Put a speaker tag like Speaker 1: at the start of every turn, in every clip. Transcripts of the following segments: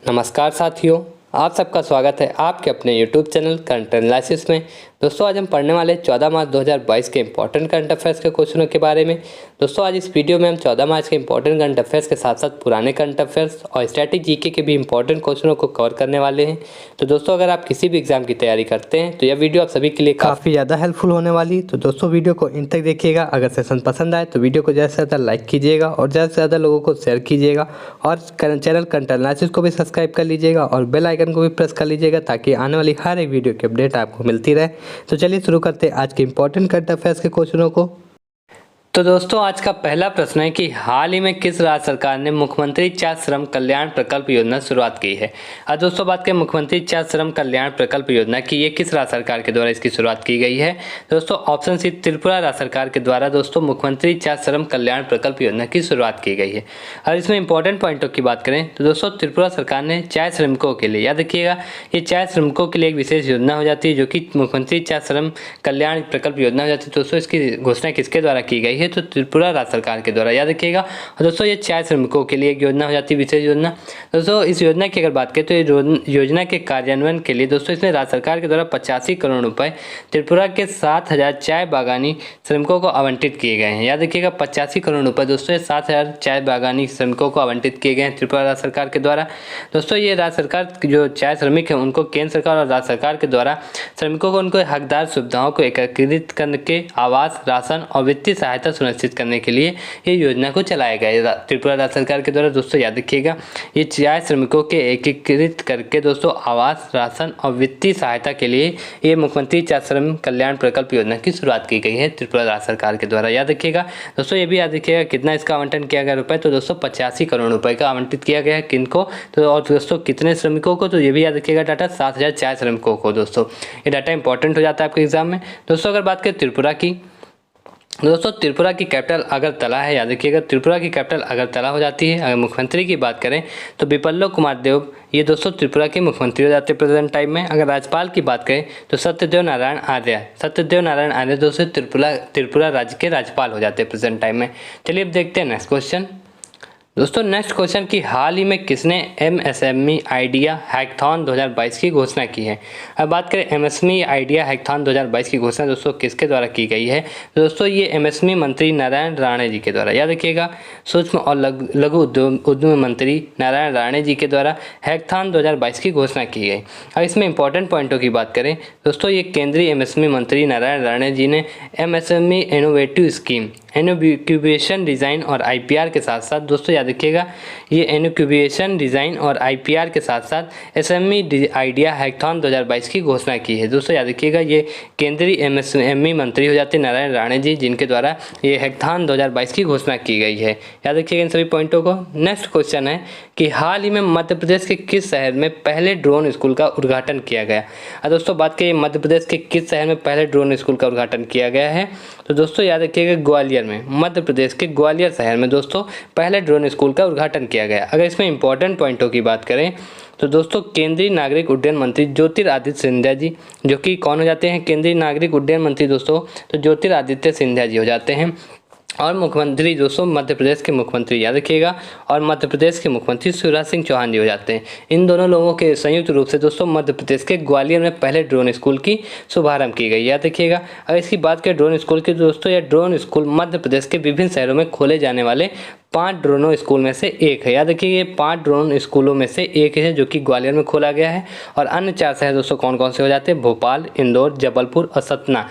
Speaker 1: नमस्कार साथियों, आप सबका स्वागत है आपके अपने YouTube चैनल करंट एनालिसिस में। दोस्तों आज हम पढ़ने वाले 14 मार्च 2022 के इंपॉर्टेंट करंट अफेयर्स के क्वेश्चनों के बारे में। दोस्तों आज इस वीडियो में हम 14 मार्च के इंपॉर्टेंट करंट अफेयर्स के साथ साथ पुराने करंट अफेयर्स और स्टैटिक जीके के भी इंपॉर्टेंट क्वेश्चनों को कवर करने वाले हैं। तो दोस्तों अगर आप किसी भी एग्जाम की तैयारी करते हैं तो यह वीडियो आप सभी के लिए काफ़ी ज़्यादा हेल्पफुल होने वाली। तो दोस्तों वीडियो को इन तक देखिएगा। अगर सेशन पसंद आए तो वीडियो को ज़्यादा से ज़्यादा लाइक कीजिएगा और ज़्यादा से ज़्यादा लोगों को शेयर कीजिएगा और चैनल करंट एनालिसिस को भी सब्सक्राइब कर लीजिएगा और बेल आइकन को भी प्रेस कर लीजिएगा ताकि आने वाली हर एक वीडियो की अपडेट आपको मिलती रहे। तो चलिए शुरू करते हैं आज के इंपॉर्टेंट करंट अफेयर्स के क्वेश्चनों को। तो दोस्तों आज का पहला प्रश्न है कि हाल ही में किस राज्य सरकार ने मुख्यमंत्री छात्र श्रम कल्याण प्रकल्प योजना शुरुआत की है। आज दोस्तों बात करें मुख्यमंत्री छात्र श्रम कल्याण प्रकल्प योजना की, ये किस राज्य सरकार के द्वारा इसकी शुरुआत की गई है। दोस्तों ऑप्शन सी त्रिपुरा राज्य सरकार के द्वारा दोस्तों मुख्यमंत्री छात्र श्रम कल्याण प्रकल्प योजना की शुरुआत की गई है। और इसमें इंपॉर्टेंट पॉइंटों की बात करें तो दोस्तों त्रिपुरा सरकार ने छात्र श्रमिकों के लिए, याद रखिएगा ये छात्र श्रमिकों के लिए एक विशेष योजना हो जाती है जो कि मुख्यमंत्री छात्र श्रम कल्याण प्रकल्प योजना हो जाती है। दोस्तों इसकी घोषणा किसके द्वारा की गई है तो त्रिपुरा राज्य सरकार के द्वारा, याद रखिएगा। और दोस्तों ये छात्र श्रमिकों के लिए एक योजना हो जाती है, विशेष योजना। दोस्तों इस योजना की अगर बात करें तो ये योजना के कार्यान्वयन के लिए दोस्तों इसमें राज्य सरकार के द्वारा 85 करोड़ रुपए त्रिपुरा के 7,000 चाय बागानी श्रमिकों को आवंटित किए गए हैं। याद रखिएगा 85 करोड़ रुपए दोस्तों 7,000 चाय बागानी श्रमिकों को आवंटित किए गए हैं त्रिपुरा राज्य सरकार के द्वारा। दोस्तों ये राज्य सरकार जो चाय श्रमिक है उनको केंद्र सरकार और राज्य सरकार के द्वारा श्रमिकों को उनको हकदार सुविधाओं को एकीकृत करके आवास, राशन और वित्तीय सहायता सुनिश्चित करने के लिए ये योजना को चलाया गया त्रिपुरा राज्य सरकार के द्वारा। दोस्तों याद रखिएगा ये चाय श्रमिकों के एकीकृत करके दोस्तों आवास, राशन और वित्तीय सहायता के लिए ये मुख्यमंत्री छात्र श्रम कल्याण प्रकल्प योजना की शुरुआत की गई है त्रिपुरा राज्य सरकार के द्वारा। याद रखिएगा दोस्तों ये भी याद रखिएगा कितना इसका आवंटन किया गया रुपए, तो दोस्तों 85 करोड़ रुपए का आवंटित किया गया है किनको तो, और दोस्तों कितने श्रमिकों को, तो ये भी याद रखिएगा डाटा 7,000 चाय श्रमिकों को। दोस्तों ये डाटा इंपॉर्टेंट हो जाता है आपके एग्जाम में। दोस्तों अगर बात करें त्रिपुरा की, दोस्तों त्रिपुरा की कैपिटल अगरतला है। याद रखिएगा त्रिपुरा की कैपिटल अगरतला हो जाती है। अगर मुख्यमंत्री की बात करें तो बिप्लब कुमार देव ये दोस्तों त्रिपुरा के मुख्यमंत्री हो जाते हैं प्रेजेंट टाइम में। अगर राज्यपाल की बात करें तो सत्यदेव नारायण आर्य दोस्तों त्रिपुरा राज्य के राज्यपाल हो जाते हैं प्रेजेंट टाइम में। चलिए अब देखते हैं नेक्स्ट क्वेश्चन। दोस्तों नेक्स्ट क्वेश्चन कि हाल ही में किसने एमएसएमई आइडिया हैकाथॉन 2022 की घोषणा की है। अब बात करें एमएसएमई आइडिया हैकाथॉन 2022 की घोषणा दोस्तों किसके द्वारा की गई है। दोस्तों ये एमएसएमई मंत्री नारायण राणे जी के द्वारा, याद रखिएगा सूक्ष्म और लघु उद्यम मंत्री नारायण राणे जी के द्वारा हैकाथॉन 2022 की घोषणा की गई। अब इसमें इंपॉर्टेंट पॉइंटों की बात करें दोस्तों ये केंद्रीय एमएसएमई मंत्री नारायण राणे जी ने MSME innovative scheme, incubation design और आईपीआर के साथ साथ दोस्तों याद रखिएगा ये इनक्यूबेशन डिज़ाइन और आईपीआर के साथ साथ एसएमई आइडिया हैकाथॉन 2022 की घोषणा की है। दोस्तों याद रखिएगा ये केंद्रीय एमएसएमई मंत्री हो जाते हैं नारायण राणे जी जिनके द्वारा ये हैकाथॉन 2022 की घोषणा की गई है। याद रखिएगा इन सभी पॉइंटों को। नेक्स्ट क्वेश्चन है कि हाल ही में मध्य प्रदेश के किस शहर में पहले ड्रोन स्कूल का उद्घाटन किया गया। दोस्तों बात करें मध्य प्रदेश के किस शहर में पहले ड्रोन स्कूल का उद्घाटन किया गया है तो दोस्तों याद रखिएगा ग्वालियर में, मध्य प्रदेश के ग्वालियर शहर में दोस्तों पहले ड्रोन स्कूल का उद्घाटन किया गया। अगर इसमें इंपॉर्टेंट पॉइंटों की बात करें तो दोस्तों केंद्रीय नागरिक उड्डयन मंत्री ज्योतिरादित्य सिंधिया जी जो कि कौन हो जाते हैं, केंद्रीय नागरिक उड्डयन मंत्री दोस्तों तो ज्योतिरादित्य सिंधिया जी हो जाते हैं। और मुख्यमंत्री दोस्तों मध्य प्रदेश के मुख्यमंत्री याद रखिएगा और मध्य प्रदेश के मुख्यमंत्री शिवराज सिंह चौहान जी हो जाते हैं। इन दोनों लोगों के संयुक्त रूप से दोस्तों मध्य प्रदेश के ग्वालियर में पहले ड्रोन स्कूल की शुभारंभ की गई। याद रखिएगा अगर इसकी बात करें ड्रोन स्कूल की दोस्तों यह ड्रोन स्कूल मध्य प्रदेश के विभिन्न शहरों में खोले जाने वाले 5 ड्रोन स्कूल में से एक है। याद रखिए ये 5 ड्रोन स्कूलों में से एक है जो कि ग्वालियर में खोला गया है। और अन्य 4 शहर दोस्तों कौन कौन से हो जाते हैं, भोपाल, इंदौर, जबलपुर और सतना।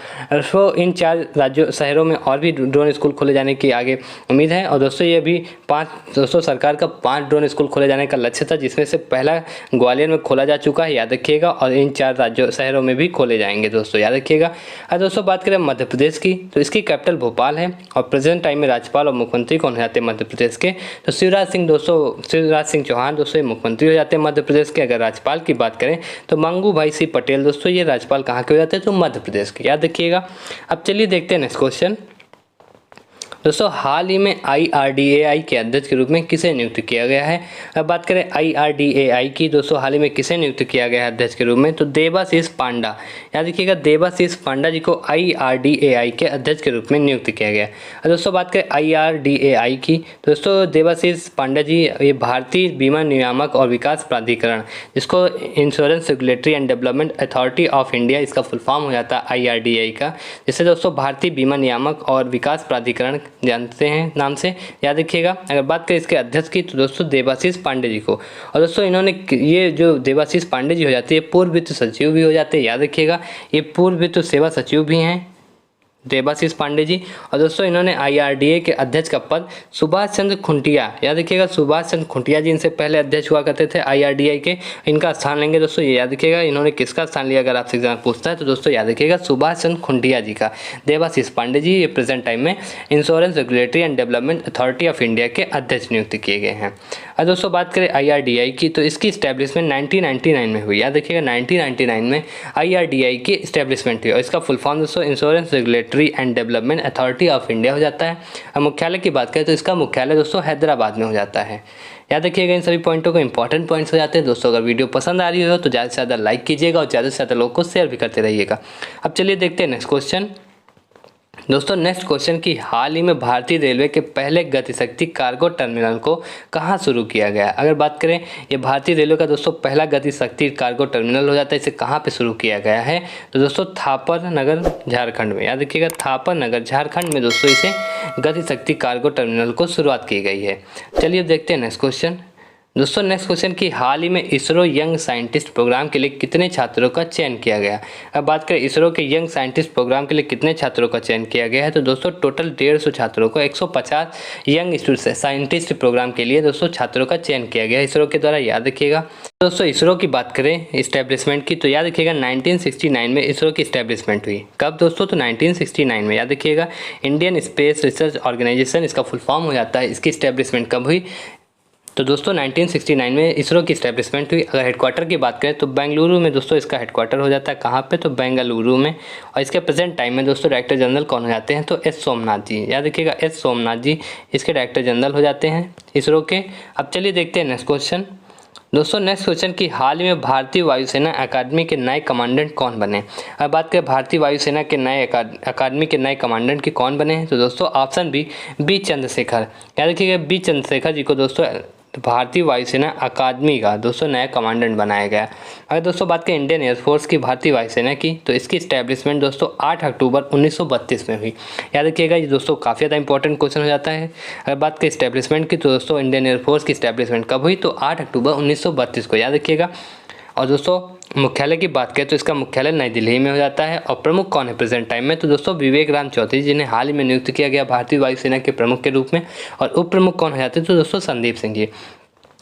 Speaker 1: तो इन 4 राज्यों शहरों में और भी ड्रोन स्कूल खोले जाने की आगे उम्मीद है। और दोस्तों ये भी 5 दोस्तों सरकार का 5 ड्रोन स्कूल खोले जाने का लक्ष्य था जिसमें से पहला ग्वालियर में खोला जा चुका है। याद रखिएगा और इन 4 राज्यों शहरों में भी खोले जाएंगे दोस्तों, याद रखिएगा। और दोस्तों बात करें मध्य प्रदेश की तो इसकी कैपिटल भोपाल है और प्रेजेंट टाइम में राज्यपाल और मुख्यमंत्री कौन हो जाते हैं मध्य प्रदेश के तो शिवराज सिंह चौहान दोस्तों मुख्यमंत्री हो जाते हैं मध्य प्रदेश के। अगर राज्यपाल की बात करें तो मंगू भाई सी पटेल दोस्तों ये राज्यपाल कहाँ के हो जाते हैं तो मध्य प्रदेश के, याद रखिएगा। अब चलिए देखते हैं नेक्स्ट क्वेश्चन। दोस्तों हाल ही में IRDAI के अध्यक्ष के रूप में किसे नियुक्त किया गया है? अब बात करें IRDAI की, दोस्तों हाल ही में किसे नियुक्त किया गया है अध्यक्ष के रूप में? तो देबाशीष पांडा, याद रखिएगा देबाशीष पांडा जी को IRDAI के अध्यक्ष के रूप में नियुक्त किया गया। और दोस्तों बात करें IRDAI की, दोस्तों देबाशीष पांडा जी ये भारतीय बीमा नियामक और विकास प्राधिकरण, जिसको insurance regulatory and development authority of India इसका फुल फॉर्म हो जाता है IRDAI का, जिससे दोस्तों भारतीय बीमा नियामक और विकास प्राधिकरण जानते हैं नाम से, याद रखिएगा। अगर बात करें इसके अध्यक्ष की तो दोस्तों देबाशीष पांडे जी को, और दोस्तों इन्होंने ये जो देबाशीष पांडे जी हो जाते हैं पूर्व वित्त सचिव भी हो जाते हैं, याद रखिएगा ये पूर्व वित्त सेवा सचिव भी हैं देबाशीष पांडे जी। और दोस्तों इन्होंने IRDAI के अध्यक्ष का पद सुभाष चंद्र खुंटिया, याद रखिएगा सुभाष चंद्र खुंटिया जी इनसे पहले अध्यक्ष हुआ करते थे IRDAI के, इनका स्थान लेंगे दोस्तों। ये याद रखिएगा इन्होंने किसका स्थान लिया, अगर आपसे एग्जाम पूछता है तो दोस्तों याद रखिएगा सुभाष चंद्र खुंटिया जी का। देबाशीष पांडे जी ये प्रेजेंट टाइम में insurance regulatory and development authority of India के अध्यक्ष नियुक्त किए गए हैं। और दोस्तों बात करें IRDAI की तो इसकी स्टैब्लिशमेंट 1999 में हुई, याद रखिएगा 1999 में IRDAI की स्टैब्लिशमेंट हुई, और इसका फुल फॉर्म दोस्तों insurance regulatory and development authority of India हो जाता है। और मुख्यालय की बात करें तो इसका मुख्यालय दोस्तों हैदराबाद में हो जाता है। याद रखिएगा इन सभी पॉइंटों को इंपॉर्टेंट पॉइंट्स हो जाते हैं। दोस्तों अगर वीडियो पसंद आ रही हो तो ज़्यादा से ज़्यादा लाइक कीजिएगा और ज़्यादा से ज़्यादा लोगों को शेयर भी करते रहिएगा। अब चलिए देखते हैं नेक्स्ट क्वेश्चन। दोस्तों नेक्स्ट क्वेश्चन की हाल ही में भारतीय रेलवे के पहले गतिशक्ति कार्गो टर्मिनल को कहाँ शुरू किया गया? अगर बात करें ये भारतीय रेलवे का दोस्तों पहला गतिशक्ति कार्गो टर्मिनल हो जाता है, इसे कहाँ पे शुरू किया गया है? तो दोस्तों थापर नगर झारखंड में, याद रखिएगा थापर नगर झारखंड में दोस्तों इसे गतिशक्ति कार्गो टर्मिनल को शुरुआत की गई है। चलिए अब देखते हैं नेक्स्ट क्वेश्चन। दोस्तों नेक्स्ट क्वेश्चन की हाल ही में इसरो यंग साइंटिस्ट प्रोग्राम के लिए कितने छात्रों का चयन किया गया? अब बात करें इसरो के यंग साइंटिस्ट प्रोग्राम के लिए कितने छात्रों का चयन किया गया है? तो दोस्तों टोटल 150 छात्रों को 150 यंग साइंटिस्ट प्रोग्राम के लिए दोस्तों छात्रों का चयन किया गया इसरो के द्वारा, याद रखिएगा। दोस्तों इसरो की बात करें इस्टेब्लिशमेंट की तो याद रखिएगा 1969 में इसरो की इस्टेब्लिशमेंट हुई। कब दोस्तों? तो 1969 में, याद रखिएगा इंडियन स्पेस रिसर्च ऑर्गेनाइजेशन इसका फुल फॉर्म हो जाता है। इसकी इस्टेब्लिशमेंट कब हुई? तो दोस्तों 1969 में इसरो की इस्टेब्लिशमेंट हुई। अगर हेडक्वार्टर की बात करें तो बेंगलुरु में दोस्तों इसका हेडक्वार्टर हो जाता है। कहाँ पे? तो बेंगलुरु में। और इसके प्रेजेंट टाइम में दोस्तों डायरेक्टर जनरल कौन हो जाते हैं? तो एस सोमनाथ जी, याद रखिएगा एस सोमनाथ जी इसके डायरेक्टर जनरल हो जाते हैं इसरो के। अब चलिए देखते हैं नेक्स्ट क्वेश्चन। दोस्तों नेक्स्ट क्वेश्चन की हाल ही में भारतीय वायुसेना अकादमी के नए कमांडेंट कौन बने? अब बात करें भारतीय वायुसेना के नए अकादमी के नए कमांडेंट की कौन बने हैं? तो दोस्तों ऑप्शन बी चंद्रशेखर, याद रखिएगा बी चंद्रशेखर जी को दोस्तों भारतीय वायुसेना अकादमी का दोस्तों नया कमांडेंट बनाया गया। अगर दोस्तों बात करें इंडियन एयरफोर्स की भारतीय वायुसेना की तो इसकी इस्टेब्लिशमेंट दोस्तों 8 अक्टूबर 1932 में हुई। याद रखिएगा ये दोस्तों काफ़ी ज़्यादा इंपॉर्टेंट क्वेश्चन हो जाता है। अगर बात करें इस्टेब्लिशमेंट की तो दोस्तों इंडियन एयरफोर्स की इस्टेब्लिशमेंट कब हुई? तो 8 अक्टूबर 1932 को, याद रखिएगा। और दोस्तों मुख्यालय की बात करें तो इसका मुख्यालय नई दिल्ली में हो जाता है। और प्रमुख कौन है प्रेजेंट टाइम में? तो दोस्तों विवेक राम चौधरी जिन्हें हाल ही में नियुक्त किया गया भारतीय वायुसेना के प्रमुख के रूप में। और उप प्रमुख कौन हो जाते हैं? तो दोस्तों संदीप सिंह जी।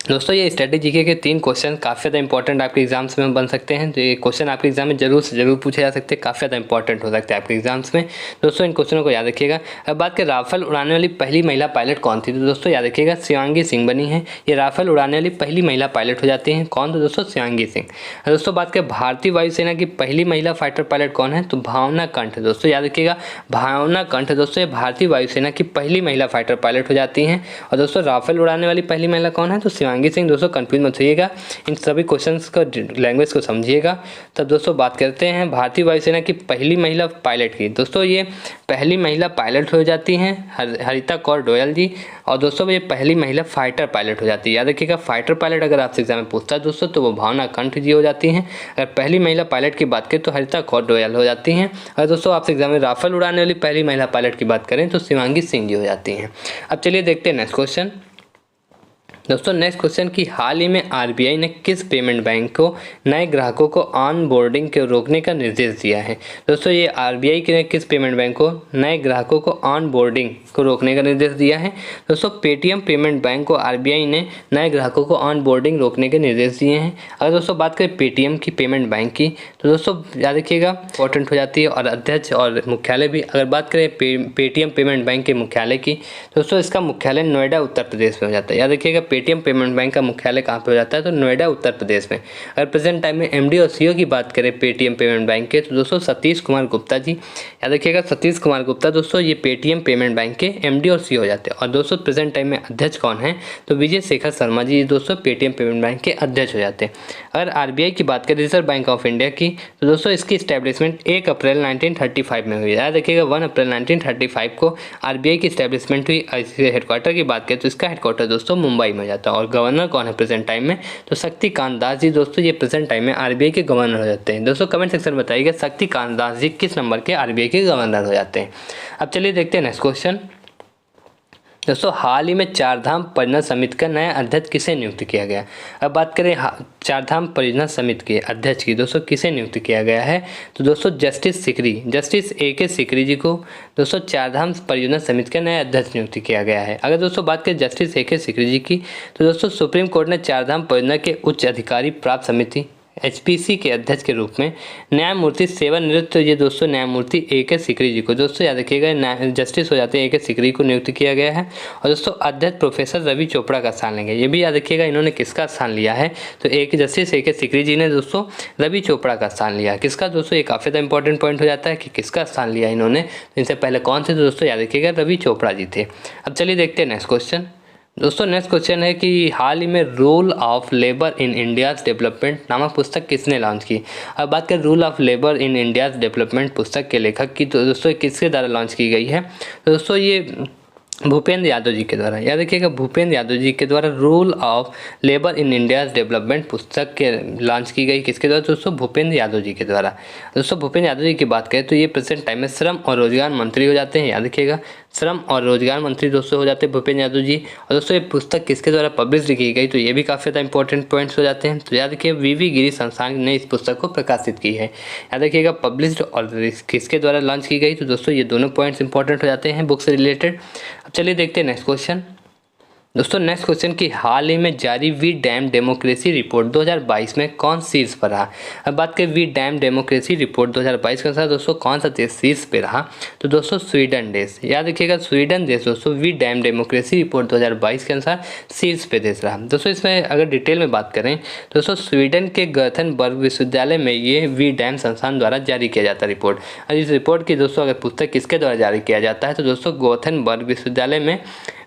Speaker 1: दोस्तों ये स्ट्रेटेजी के 3 क्वेश्चन काफ़ी ज़्यादा इंपॉर्टेंट आपके एग्जाम्स में बन सकते हैं। तो ये क्वेश्चन आपके एग्जाम में जरूर से जरूर पूछे जा सकते हैं, काफ़ी ज़्यादा इंपॉर्टेंट हो सकते हैं आपके एग्जाम्स में। दोस्तों इन क्वेश्चनों को याद रखिएगा। अब बात करें राफेल उड़ाने वाली पहली महिला पायलट कौन थी? तो दोस्तों याद रखिएगा शिवांगी सिंह बनी है। ये राफेल उड़ाने वाली पहली महिला पायलट हो जाती हैं। कौन? तो दोस्तों शिवांगी सिंह। दोस्तों बात करें भारतीय वायुसेना की पहली महिला फाइटर पायलट कौन है? तो भावना कंठ। दोस्तों याद रखिएगा भावना कंठ दोस्तों ये भारतीय वायुसेना की पहली महिला फाइटर पायलट हो जाती हैं। और दोस्तों राफेल उड़ाने वाली पहली महिला कौन है? तो शिवांगी सिंह। दोस्तों कंफ्यूज मत होइएगा, इन सभी क्वेश्चंस का लैंग्वेज को समझिएगा। तब दोस्तों बात करते हैं भारतीय वायुसेना की पहली महिला पायलट की। दोस्तों ये पहली महिला पायलट हो जाती हैं हरिता कौर डोयल जी। और दोस्तों ये पहली महिला फाइटर पायलट हो जाती है। याद रखिएगा फाइटर पायलट अगर आपसे एग्जाम में पूछता है दोस्तों तो वो भावना कंठ जी हो जाती हैं। अगर पहली महिला पायलट की बात करें तो हरिता कौर डोयल हो जाती हैं। अगर दोस्तों आपसे एग्जाम में राफेल उड़ाने वाली पहली महिला पायलट की बात करें तो शिवांगी सिंह जी हो जाती हैं। अब चलिए देखते हैं नेक्स्ट क्वेश्चन। दोस्तों नेक्स्ट क्वेश्चन की हाल ही में आरबीआई ने किस पेमेंट बैंक को नए ग्राहकों को ऑन बोर्डिंग के रोकने का निर्देश दिया है? दोस्तों ये आरबीआई ने किस पेमेंट बैंक को नए ग्राहकों को ऑन बोर्डिंग को रोकने का निर्देश दिया है? दोस्तों पेटीएम पेमेंट बैंक को आरबीआई ने नए ग्राहकों को ऑन बोर्डिंग रोकने के निर्देश दिए हैं। अगर दोस्तों बात करें पेटीएम की पेमेंट बैंक की तो दोस्तों याद रखिएगा इंपॉर्टेंट हो जाती है। और अध्यक्ष और मुख्यालय भी, अगर बात करें पेटीएम पेमेंट बैंक के मुख्यालय की दोस्तों इसका मुख्यालय नोएडा उत्तर प्रदेश में हो जाता है। याद रखिएगा पेटीएम पेमेंट बैंक का मुख्यालय कहाँ पे हो जाता है, तो नोएडा उत्तर प्रदेश में। अगर प्रेजेंट टाइम में एमडी और सीईओ की बात करें पेटीएम पेमेंट बैंक के, तो दोस्तों सतीश कुमार गुप्ता जी, याद रखिएगा सतीश कुमार गुप्ता दोस्तों ये पेटीएम पेमेंट बैंक के एमडी और सीईओ हो जाते हैं। और दोस्तों प्रेजेंट टाइम में अध्यक्ष कौन है, तो विजय शेखर शर्मा जी दोस्तों पेटीएम पेमेंट बैंक के अध्यक्ष हो जाते हैं। अगर आरबीआई की बात करें रिजर्व बैंक ऑफ इंडिया की, तो दोस्तों इसकी इस्टेब्लिशमेंट 1 अप्रैल 1935 में हुई। याद रखिएगा 1 अप्रैल 1935 को आरबीआई की इस्टेब्लिशमेंट हुई। इसके हेडक्वार्टर की बात करें तो इसका हेडक्वार्टर दोस्तों मुंबई में जाता है। और गवर्नर कौन है प्रेजेंट टाइम में, तो शक्तिकांत दास जी दोस्तों ये प्रेजेंट टाइम में आरबीआई के गवर्नर हो जाते हैं। दोस्तों कमेंट सेक्शन में बताइएगा शक्तिकांत दास जी किस नंबर के आरबीआई के गवर्नर हो जाते हैं। अब चलिए देखते हैं नेक्स्ट क्वेश्चन। दोस्तों हाल ही में चारधाम परियोजना समिति का नया अध्यक्ष किसे नियुक्त किया गया। अब बात करें चारधाम परियोजना समिति के अध्यक्ष की, दोस्तों किसे नियुक्त किया गया है, तो दोस्तों जस्टिस ए.के. सिकरी जी को दोस्तों चारधाम परियोजना समिति का नया अध्यक्ष नियुक्त किया गया है। अगर दोस्तों बात करें जस्टिस ए.के. सिकरी जी की, तो दोस्तों सुप्रीम कोर्ट ने चारधाम परियोजना के उच्च अधिकारी प्राप्त समिति एचपीसी के अध्यक्ष के रूप में न्यायमूर्ति सेवानिवृत्त ये दोस्तों न्यायमूर्ति ए.के. सिकरी जी को दोस्तों याद रखिएगा जस्टिस हो जाते हैं ए.के. सिकरी को नियुक्त किया गया है। और दोस्तों अध्यक्ष प्रोफेसर रवि चोपड़ा का स्थान लेंगे, ये भी याद रखिएगा इन्होंने किसका स्थान लिया है, तो जस्टिस ए.के. सिकरी जी ने दोस्तों रवि चोपड़ा का स्थान लिया। किसका दोस्तों, ये काफ़ी ज़्यादा इंपॉर्टेंट पॉइंट हो जाता है कि किसका स्थान लिया इन्होंने, तो इनसे पहले कौन थे, तो दोस्तों याद रखिएगा रवि चोपड़ा जी थे। अब चलिए देखते हैं नेक्स्ट क्वेश्चन। दोस्तों नेक्स्ट क्वेश्चन है कि हाल ही में rule of labour in India's development नामक पुस्तक किसने लॉन्च की। अब बात करें rule of labour in India's development पुस्तक के लेखक की, तो दोस्तों किसके द्वारा लॉन्च की गई है, तो दोस्तों ये भूपेंद्र यादव जी के द्वारा। याद रखिएगा भूपेंद्र यादव जी के द्वारा rule of labour in India's development पुस्तक के लॉन्च की गई, किसके द्वारा, दोस्तों भूपेंद्र यादव जी के द्वारा। दोस्तों भूपेंद्र यादव जी की बात करें तो ये प्रेजेंट टाइम में श्रम और रोजगार मंत्री हो जाते हैं। याद रखिएगा श्रम और रोजगार मंत्री दोस्तों हो जाते हैं भूपेंद्र यादव जी। और दोस्तों ये पुस्तक किसके द्वारा पब्लिश की गई, तो ये भी काफ़ी ज़्यादा इंपॉर्टेंट पॉइंट्स हो जाते हैं। तो याद रखिए वीवी गिरी संस्थान ने इस पुस्तक को प्रकाशित की है। याद रखिएगा पब्लिश्ड और किसके द्वारा लॉन्च की गई, तो दोस्तों ये दोनों पॉइंट्स इंपॉर्टेंट हो जाते हैं बुक से रिलेटेड। अब चलिए देखते हैं नेक्स्ट क्वेश्चन। दोस्तों नेक्स्ट क्वेश्चन की हाल ही में जारी वी डैम डेमोक्रेसी रिपोर्ट 2022 में कौन शीर्ष पर रहा। अब बात करें वी डैम डेमोक्रेसी रिपोर्ट 2022 के अनुसार दोस्तों कौन सा देश शीर्ष पे रहा, तो दोस्तों स्वीडन देश। याद रखिएगा स्वीडन देश दोस्तों वी डैम डेमोक्रेसी रिपोर्ट 2022 के अनुसार शीर्ष पे देश रहा। दोस्तों इसमें अगर डिटेल में बात करें दोस्तों स्वीडन के गॉथेनबर्ग विश्वविद्यालय में ये वी डैम संस्थान द्वारा जारी किया जाता है रिपोर्ट। और इस रिपोर्ट की दोस्तों अगर पुस्तक किसके द्वारा जारी किया जाता है, तो दोस्तों गॉथेनबर्ग विश्वविद्यालय में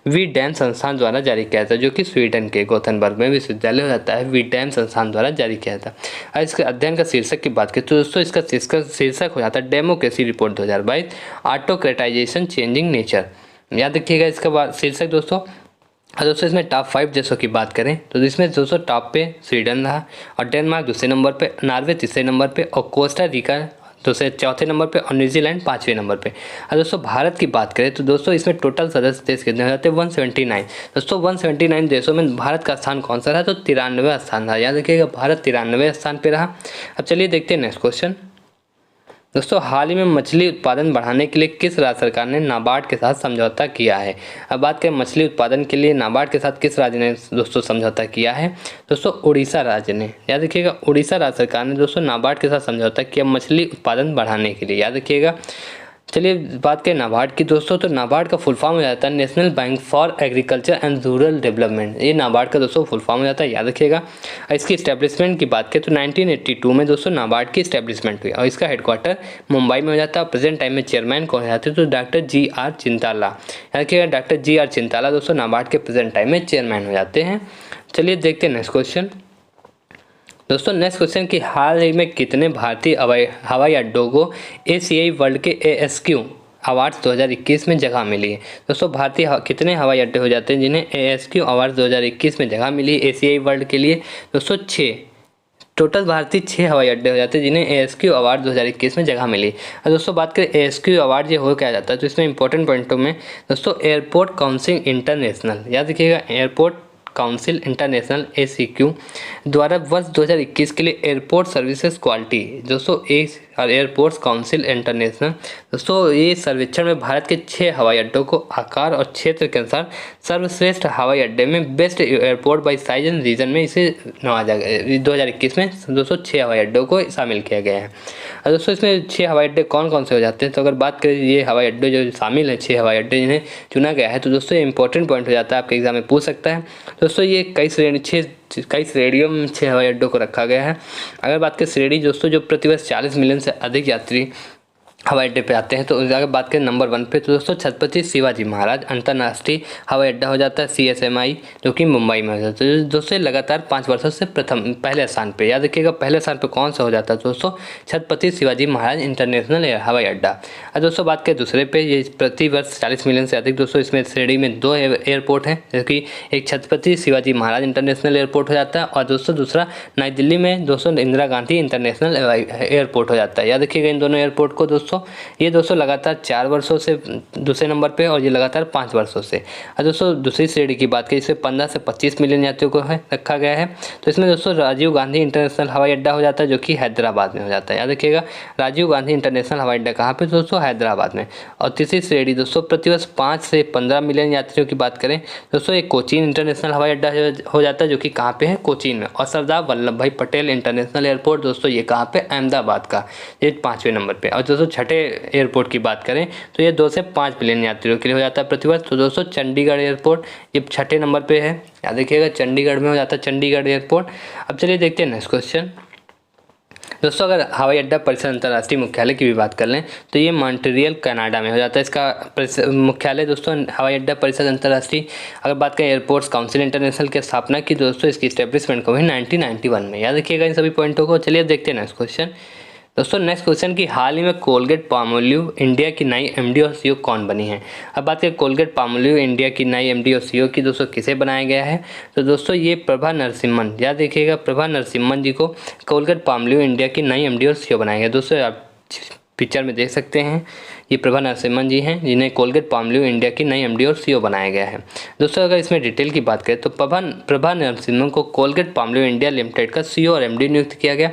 Speaker 1: वी डैम संस्थान द्वारा जारी किया था, जो कि स्वीडन के गॉथेनबर्ग में विश्वविद्यालय हो जाता है, वी डैम संस्थान द्वारा जारी किया था। और इसके अध्ययन का शीर्षक की बात करें तो दोस्तों इसका शीर्षक हो जाता है democracy report 2022 autocratisation changing nature. याद रखिएगा इसका शीर्षक दोस्तों। और दोस्तों इसमें टॉप 5 देशों की बात करें तो इसमें दोस्तों टॉप पे स्वीडन रहा, और डेनमार्क दूसरे नंबर पे, नॉर्वे तीसरे नंबर पे, और कोस्टा रिका दूसरे चौथे नंबर पे, और न्यूजीलैंड 5वें नंबर पे। और दोस्तों भारत की बात करें तो दोस्तों इसमें टोटल सदस्य देश कितने हो जाते हैं 179। दोस्तों 179 देशों में भारत का स्थान कौन सा रहा, तो 93वां स्थान रहा। याद रखिएगा भारत 93वें स्थान पे रहा। अब चलिए देखते हैं नेक्स्ट क्वेश्चन। दोस्तों हाल ही में मछली उत्पादन बढ़ाने के लिए किस राज्य सरकार ने नाबार्ड के साथ समझौता किया है। अब बात करें मछली उत्पादन के लिए नाबार्ड के साथ किस राज्य ने दोस्तों समझौता किया है, दोस्तों उड़ीसा राज्य ने। याद रखिएगा उड़ीसा राज्य सरकार ने दोस्तों नाबार्ड के साथ समझौता किया मछली उत्पादन बढ़ाने के लिए। याद रखिएगा। चलिए बात करें नाबार्ड की दोस्तों, तो नाबार्ड का फुल फॉर्म हो जाता है national bank for agriculture and rural development. ये नाबार्ड का दोस्तों फुल फॉर्म हो जाता है, याद रखिएगा। इसकी इस्टेब्लिशमेंट की बात करें तो 1982 में दोस्तों नाबार्ड की इस्टेब्लिशमेंट हुई, और इसका हेडक्वार्टर मुंबई में हो जाता है। प्रेजेंट टाइम में चेयरमैन कौन जाते हैं, तो डॉक्टर जी.आर. चिंताला। याद रखिएगा डॉक्टर जी.आर. चिंताला दोस्तों नाबार्ड के प्रेजेंट टाइम में चेयरमैन हो जाते हैं। चलिए देखते हैं नेक्स्ट क्वेश्चन। दोस्तों नेक्स्ट क्वेश्चन कि हाल ही में कितने भारतीय हवाई अड्डों को एशियाई वर्ल्ड के ASQ अवार्ड्स 2021 में जगह मिली है। दोस्तों भारतीय कितने हवाई अड्डे हो जाते हैं जिन्हें ASQ अवार्ड्स 2021 में जगह मिली है एशियाई वर्ल्ड के लिए, दोस्तों 6। टोटल भारतीय 6 हवाई अड्डे हो जाते हैं जिन्हें ASQ अवार्ड 2021 में जगह मिली। और दोस्तों बात करें ASQ अवार्ड ये हो क्या जाता है, तो इसमें इंपॉर्टेंट पॉइंटों में दोस्तों एयरपोर्ट काउंसिल इंटरनेशनल, याद रखिएगा एयरपोर्ट काउंसिल इंटरनेशनल ACQ द्वारा वर्ष 2021 के लिए एयरपोर्ट सर्विसेज क्वालिटी दोस्तों और एयरपोर्ट्स काउंसिल इंटरनेशनल। दोस्तों ये सर्वेक्षण में भारत के 6 हवाई अड्डों को आकार और क्षेत्र के अनुसार सर्वश्रेष्ठ हवाई अड्डे में best airport by size and region में इसे नवाजा गया। 2021 में दोस्तों 6 हवाई अड्डों को शामिल किया गया है। और दोस्तों इसमें 6 हवाई अड्डे कौन कौन से हो जाते हैं, तो अगर बात करें ये हवाई अड्डे जो शामिल हैं 6 हवाई अड्डे जिन्हें चुना गया है, तो दोस्तों ये इंपॉर्टेंट पॉइंट हो जाता है, आपके एग्जाम में पूछ सकता है। दोस्तों ये कई श्रेणियों में 6 हवाई अड्डों को रखा गया है। अगर बात करें श्रेणी दोस्तों जो प्रतिवर्ष 40 मिलियन से अधिक यात्री हवाई अड्डे पे आते हैं, तो अगर बात करें नंबर 1 पे, तो दोस्तों छत्रपति शिवाजी महाराज अंतर्राष्ट्रीय हवाई अड्डा हो जाता है CSMI, जो कि मुंबई में हो जाता है। दोस्तों लगातार 5 वर्षों से पहले स्थान पे, याद रखिएगा पहले स्थान पे कौन सा हो जाता है दोस्तों, छत्रपति शिवाजी महाराज इंटरनेशनल हवाई अड्डा। और दोस्तों बात करें दूसरे पे, ये प्रतिवर्ष 40 मिलियन से अधिक, दोस्तों इसमें श्रेणी में 2 एयरपोर्ट हैं, जैसे कि एक छत्रपति शिवाजी महाराज इंटरनेशनल एयरपोर्ट हो जाता है, और दोस्तों दूसरा नई दिल्ली में दोस्तों इंदिरा गांधी इंटरनेशनल एयरपोर्ट हो जाता है। याद रखिएगा इन दोनों एयरपोर्ट को दोस्तों। ये दोस्तों लगातार 4 वर्षों से दूसरे नंबर पे, और ये लगातार 5 वर्षों से। और दोस्तों दूसरी श्रेणी की बात करें, इसमें 15 से 25 मिलियन यात्रियों को रखा गया है, तो इसमें दोस्तों राजीव गांधी इंटरनेशनल हवाई अड्डा हो जाता है, जो कि हैदराबाद में हो जाता है। याद रखिएगा राजीव गांधी इंटरनेशनल हवाई अड्डा कहाँ पे दोस्तों, हैदराबाद में। और तीसरी श्रेणी दोस्तों प्रतिवर्ष 5 से 15 मिलियन यात्रियों की बात करें दोस्तों, एक कोचीन इंटरनेशनल हवाई अड्डा हो जाता है, जो कि कहाँ पे है, कोचीन में। और सरदार वल्लभ भाई पटेल इंटरनेशनल एयरपोर्ट दोस्तों ये कहाँ पे, अहमदाबाद का, ये 5वें नंबर पे। और दोस्तों छठे एयरपोर्ट की बात करें तो ये 2 से 5 मिलियन यात्रियों के लिए हो जाता है प्रतिवर्ष, तो दोस्तों चंडीगढ़ एयरपोर्ट ये 6ठे नंबर पे है। याद रखिएगा चंडीगढ़ में हो जाता है चंडीगढ़ एयरपोर्ट। अब चलिए देखते हैं नेक्स्ट क्वेश्चन। दोस्तों अगर हवाई अड्डा परिषद अंतर्राष्ट्रीय मुख्यालय की भी बात कर लें, तो ये मॉन्ट्रियल कनाडा में हो जाता है इसका मुख्यालय दोस्तों, हवाई अड्डा परिषद अंतर्राष्ट्रीय। अगर बात करें एयरपोर्ट्स काउंसिल इंटरनेशनल की स्थापना की दोस्तों, इसकी स्टैब्लिशमेंट को हुई 1991 में। याद रखिएगा इन सभी पॉइंटों को। चलिए देखते हैं नेक्स्ट क्वेश्चन। दोस्तों नेक्स्ट क्वेश्चन की हाल ही में कोलगेट पामोलिव इंडिया की नई MD और CEO कौन बनी है। अब बात करें कोलगेट पामोलिव इंडिया की नई MD और CEO की दोस्तों किसे बनाया गया है, तो दोस्तों ये प्रभा नरसिम्हन, याद देखिएगा प्रभा नरसिम्हन जी को कोलगेट पामोलिव इंडिया की नई MD और CEO बनाया गया। दोस्तों आप पिक्चर में देख सकते हैं, ये प्रभा नरसिम्हन जी हैं जिन्हें कोलगेट पामोलिव इंडिया की नई MD और CEO बनाया गया है। दोस्तों अगर इसमें डिटेल की बात करें तो प्रभा नरसिम्हन को कोलगेट पामोलिव इंडिया लिमिटेड का CEO और MD नियुक्त किया गया।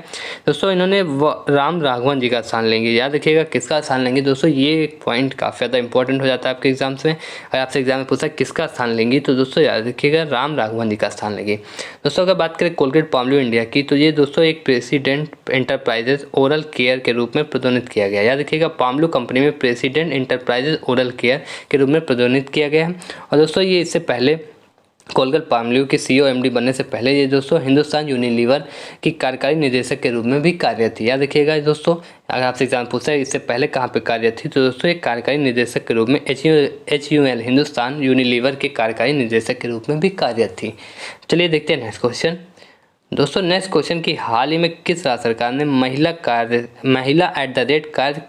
Speaker 1: दोस्तों इन्होंने राम राघवन जी का स्थान लेंगे। याद रखिएगा किसका स्थान लेंगे दोस्तों, ये पॉइंट काफ़ी ज़्यादा इंपॉर्टेंट हो जाता है आपके एग्जाम्स में। अगर आपसे एग्जाम में पूछा किसका स्थान लेंगी, तो दोस्तों याद रखिएगा राम राघवन जी का स्थान लेंगे। दोस्तों अगर बात करें कोलगेट पामोलिव इंडिया की, तो ये दोस्तों एक प्रेसिडेंट एंटरप्राइजेज ओरल केयर के रूप में पदोन्नत किया गया। याद रखिएगा पामोलिव कंपनी में प्रेसिडेंट एंटरप्राइजेज ओरल केयर के रूप में पदोन्नत किया गया है। और दोस्तों ये इससे पहले कोलगेट पामोलिव के CEO MD बनने से पहले ये दोस्तों हिंदुस्तान यूनिलीवर की कार्यकारी निदेशक के रूप में भी कार्यरत थी। याद रखिएगा दोस्तों अगर आपसे एग्जाम पूछा है इससे पहले कहाँ पे कार्यरत थी, तो दोस्तों एक कार्यकारी निदेशक के रूप में HUL हिंदुस्तान यूनिलीवर के कार्यकारी निदेशक के रूप में भी कार्यरत थी। चलिए देखते हैं नेक्स्ट क्वेश्चन। दोस्तों नेक्स्ट क्वेश्चन की हाल ही में किस राज्य सरकार ने महिला @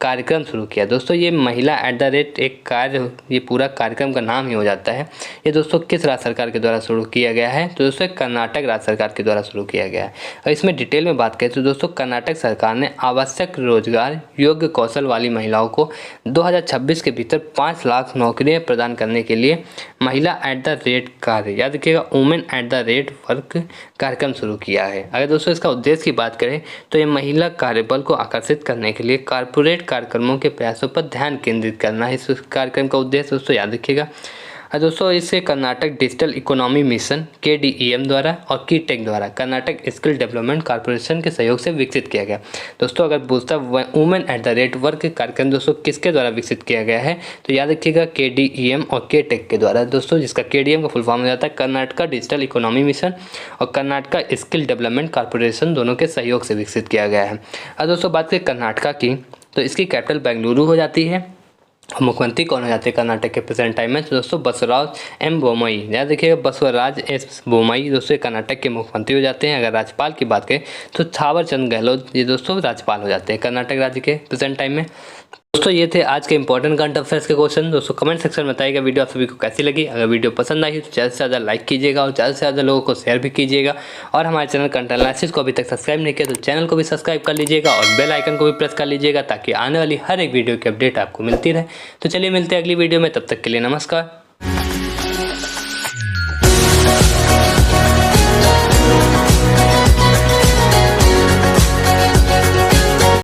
Speaker 1: कार्यक्रम शुरू किया। दोस्तों ये महिला @ एक कार्य, ये पूरा कार्यक्रम का नाम ही हो जाता है। ये दोस्तों किस राज्य सरकार के द्वारा शुरू किया गया है, तो दोस्तों कर्नाटक राज्य सरकार के द्वारा शुरू किया गया है। और इसमें डिटेल में बात करें तो दोस्तों कर्नाटक सरकार ने आवश्यक रोजगार योग्य कौशल वाली महिलाओं को 2026 के भीतर 5 लाख नौकरियाँ प्रदान करने के लिए महिला @ कार्य, याद रखिएगा वुमेन @ वर्क कार्यक्रम शुरू किया है। अगर दोस्तों इसका उद्देश्य की बात करें तो ये महिला कार्यबल को आकर्षित करने के लिए कारपोरेट कार्यक्रमों के प्रयासों पर ध्यान केंद्रित करना है इस कार्यक्रम का उद्देश्य, दोस्तों याद रखिएगा। दोस्तों इसे Karnataka digital economy mission KDEM द्वारा और कीटेक द्वारा कर्नाटक स्किल डेवलपमेंट कॉर्पोरेशन के सहयोग से विकसित किया गया। दोस्तों अगर पूछता वुमेन @ वर्क कार्यक्रम दोस्तों किसके द्वारा विकसित किया गया है, तो याद रखिएगा KDEM और कीटेक के द्वारा दोस्तों, जिसका KDEM का फुल फॉर्म हो जाता है कर्नाटका डिजिटल इकोनॉमी मिशन और कर्नाटका स्किल डेवलपमेंट कॉर्पोरेशन, दोनों के सहयोग से विकसित किया गया है। और दोस्तों बात करें कर्नाटका की, तो इसकी कैपिटल बेंगलुरु हो जाती है। मुख्यमंत्री कौन हो जाते हैं कर्नाटक के प्रेजेंट टाइम में, तो दोस्तों बसवराज M बोम्मई, याद रखिएगा बसवराज S बोम्मई दोस्तों कर्नाटक के मुख्यमंत्री हो जाते हैं। अगर राज्यपाल की बात करें तो थावर चंद गहलोत ये दोस्तों राज्यपाल हो जाते हैं कर्नाटक राज्य के प्रेजेंट टाइम में। दोस्तों ये थे आज के इंपॉर्टेंट करंट अफेयर्स के क्वेश्चन। दोस्तों कमेंट सेक्शन में बताइएगा वीडियो आप सभी को कैसी लगी। अगर वीडियो पसंद आई तो ज़्यादा से ज़्यादा लाइक कीजिएगा और ज़्यादा से ज़्यादा लोगों को शेयर भी कीजिएगा। और हमारे चैनल करंट एनालिसिस को अभी तक सब्सक्राइब नहीं किया तो चैनल को भी सब्सक्राइब कर लीजिएगा और बेल आइकन को भी प्रेस कर लीजिएगा ताकि आने वाली हर एक वीडियो की अपडेट आपको मिलती रहे। तो चलिए मिलते हैं अगली वीडियो में, तब तक के लिए नमस्कार।